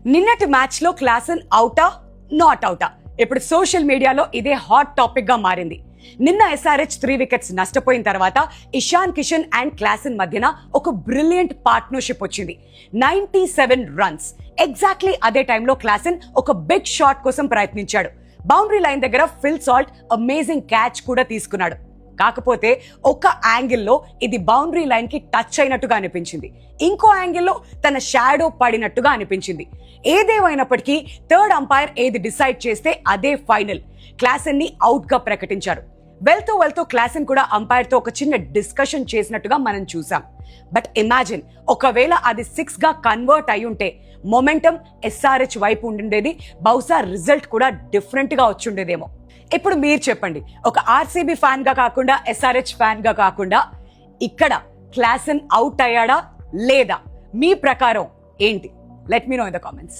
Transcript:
నిన్నటి మ్యాచ్ లో Klaasen అవుటా not అవుటా ఇప్పుడు సోషల్ మీడియాలో ఇదే హాట్ టాపిక్ గా మారింది. నిన్న SRH 3 వికెట్స్ నష్టపోయిన తర్వాత ఇషాన్ కిషన్ అండ్ క్లాసన్ మధ్యన ఒక బ్రిలియంట్ పార్ట్నర్షిప్ వచ్చింది. 97 రన్స్. ఎగ్జాక్ట్లీ అదే టైంలో క్లాసన్ ఒక బిగ్ షాట్ కోసం ప్రయత్నించాడు. బౌండరీ లైన్ దగ్గర ఫిల్ సాల్ట్ అమేజింగ్ క్యాచ్ కూడా తీసుకున్నాడు. కాకపోతే ఒక యాంగిల్లో ఇది బౌండరీ లైన్ కి టచ్ అయినట్టుగా అనిపించింది, ఇంకో యాంగిల్లో తన షాడో పడినట్టుగా అనిపించింది. ఏదేమైనప్పటికీ థర్డ్ అంపైర్ ఏది డిసైడ్ చేస్తే అదే ఫైనల్. క్లాసన్ ని అవుట్ గా ప్రకటించారు. వెళ్తూ క్లాసన్ కూడా అంపైర్ తో ఒక చిన్న డిస్కషన్ చేసినట్టుగా మనం చూసాం. బట్ ఇమాజిన్ ఒకవేళ అది 6 గా కన్వర్ట్ అయి ఉంటే మొమెంటం SRH వైపు ఉండిండేది, బహుశా రిజల్ట్ కూడా డిఫరెంట్ గా వచ్చుండేదేమో. ఇప్పుడు మీరు చెప్పండి, ఒక RCB ఫ్యాన్ గా కాకుండా SRH ఫ్యాన్ గా కాకుండా ఇక్కడ క్లాసన్ అవుట్ అయ్యాడా లేదా? మీ ప్రకారం ఏంటి? Let me know in the comments.